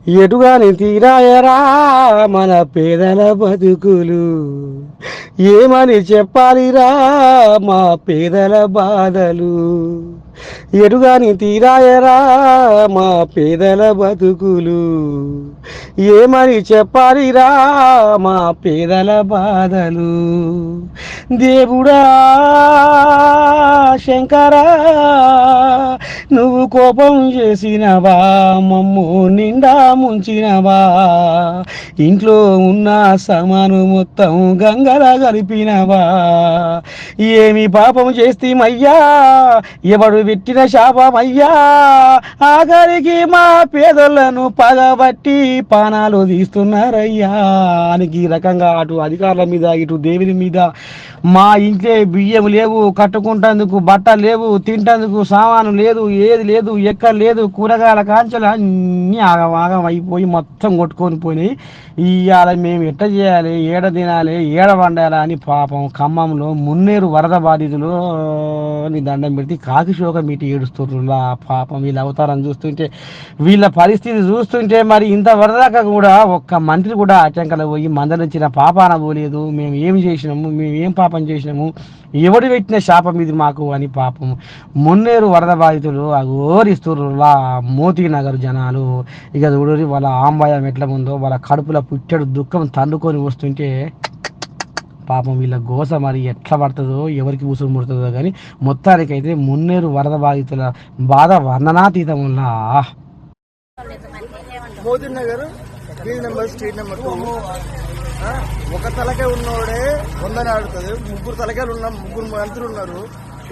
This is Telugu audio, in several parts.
ఎటుగాని తీరాయరా మన పేదల బతుకులు, ఏమని చెప్పాలిరా మా పేదల బాధలు. ఎటుగాని తీరాయరా మా పేదల బతుకులు, ఏమని చెప్పాలిరా మా పేదల బాధలు. దేవుడా శంకరా, నువ్వు కోపం చేసినవా, మమ్ము నిండా ముంచినవా, ఇంట్లో ఉన్న సామాను మొత్తం గంగల కలిపినవా. ఏమి పాపం చేస్తీమయ్యా, ఎవడు పెట్టిన శాపమయ్యా, ఆఖరికి మా పేదలను పగబట్టి పానాలు తీస్తున్నారయ్యా అని ఈ రకంగా అటు అధికారుల మీద ఇటు దేవుని మీద, మా ఇంట్లో బియ్యం లేవు, కట్టుకుంటందుకు బట్ట లేవు, తింటందుకు సామాను లేదు, ఏది లేదు, ఎక్కడ లేదు, కూరగాయల కాంచెలు అన్నీ ఆగం అయిపోయి మొత్తం కొట్టుకొని పోయినాయి. ఇవాళ మేము ఎట్ట చేయాలి, ఏడ తినాలి, ఏడ వండాలి అని పాపం ఖమ్మంలో మున్నేరు వరద బాధితులు నీ దండం పెడితే కాకిశోక మీటి ఏడుస్తుర్రులా. పాపం వీళ్ళ అవతారం చూస్తుంటే, వీళ్ళ పరిస్థితి చూస్తుంటే, మరి ఇంత వరదాకా కూడా ఒక్క మంత్రి కూడా ఆటంకలు పోయి మందలించిన పాపాన పోలేదు. మేము ఏం చేసినాము, మేము ఏం పాపం చేసినాము, ఎవడు పెట్టిన శాపం ఇది మాకు అని పాపం మున్నేరు వరద బాధితులు అఘోరిస్తుర్రులా. మోతీ నగర్ జనాలు ఇక చూడరి వాళ్ళ ఆంబాయం ఎట్లా ఉందో, వాళ్ళ కడుపుల పుట్టెడు దుఃఖం తండుకొని వస్తుంటే పాపం వీళ్ళ గోస మరి ఎట్లా పడుతుందో, ఎవరికి ఉసురు ముడుతుందో కానీ మొత్తానికైతే మున్నేరు వరద బాధితుల బాధ వర్ణనాతీతంలా. మోతీ నగర్ స్ట్రీట్ నెంబర్ 2 ఒక తలకే ఉన్నోడే 100 ఆడుతుంది. 3 తలకాయలు ఉన్న 3 మంత్రులు ఉన్నారు,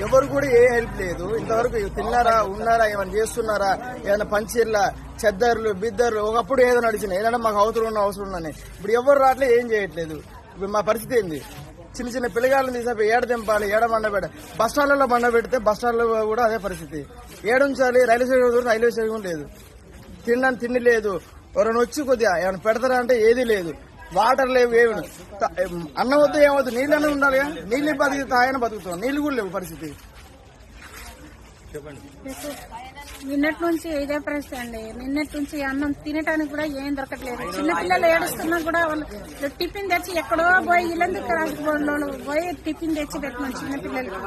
ఎవరు కూడా ఏ హెల్ప్ లేదు. ఇంతవరకు తిన్నారా, ఉన్నారా, ఏమైనా చేస్తున్నారా, ఏమైనా పంచీర్ల చెద్దర్లు బిద్దర్లు ఒకప్పుడు ఏదో నడిచినాయి, ఏదైనా మాకు అవసరం ఉన్నాయి. ఇప్పుడు ఎవరు రావట్లే, ఏం చేయట్లేదు. ఇప్పుడు మా పరిస్థితి ఏంది? చిన్న చిన్న పిల్లగాళ్ళని తీసినప్పుడు ఏడ దింపాలి, ఏడ బండ బస్ స్టాండ్లలో బండ పెడితే బస్ స్టాండ్లో కూడా అదే పరిస్థితి. ఏడుంచాలి, రైల్వే స్టేషన్ లేదు, తినడానికి తిండి లేదు. ఎవరైనా వచ్చి కొద్దిగా ఏమైనా పెడతారా అంటే ఏది లేదు, వాటర్ లేవు, ఏమి అన్నం వద్దు, ఏమవుతుంది, నీళ్ళనే ఉండాలి. నీళ్ళు బతికి ఆయన బతుకుతాం, నీళ్ళు కూడా లేవు పరిస్థితి. నిన్నటి నుంచి ఇదే పరిస్థితి అండి. నిన్నటి నుంచి అన్నం తినడానికి కూడా ఏం దొరకట్లేదు. చిన్నపిల్లలు ఏడుస్తున్నా కూడా వాళ్ళు టిఫిన్ తెచ్చి ఎక్కడో పోయి ఇల్లందుకు రాజుకోళ్ళు పోయి టిఫిన్ తెచ్చి పెట్టినాం చిన్నపిల్లలకి.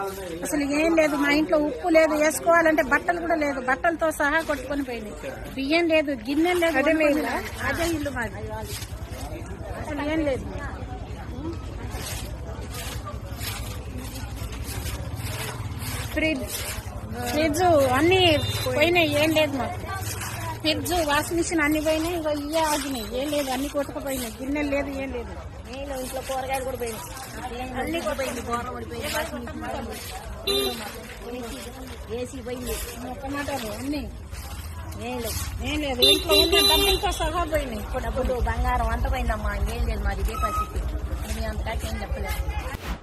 అసలు ఏం లేదు, మా ఇంట్లో ఉప్పు లేదు, వేసుకోవాలంటే బట్టలు కూడా లేదు, బట్టలతో సహా కొట్టుకొని పోయింది. బియ్యం లేదు, గిన్నె లేదు, అదే ఇల్లు మాది, అసలు ఏం లేదు. ఫ్రిడ్జ్ అన్ని పోయినాయి, ఏం లేదు మాకు. ఫ్రిడ్జ్, వాషింగ్ మిషన్ అన్ని పోయినాయి, ఇక ఇవే ఆగినాయి, ఏం లేదు, అన్ని కొట్టుకుపోయినాయి. గిన్నెలు లేదు, ఏం లేదు. ఇంట్లో కూరగాయలు కూడా పోయినాయి, అన్ని కూడా పోయింది. గోరం పడిపోయింది, వాషింగ్ మిషన్ ఏసీ పోయింది, ఒక్క మాట అన్ని ఏం లేదు. ఇంట్లో ఉన్న డబ్బులతో సహా పోయినాయి. డబ్బులు బంగారం అంత పోయిందమ్మా, ఏం లేదు, మాది ఇదే పరిస్థితి. మేము అంతగా ఏం చెప్పలేదు.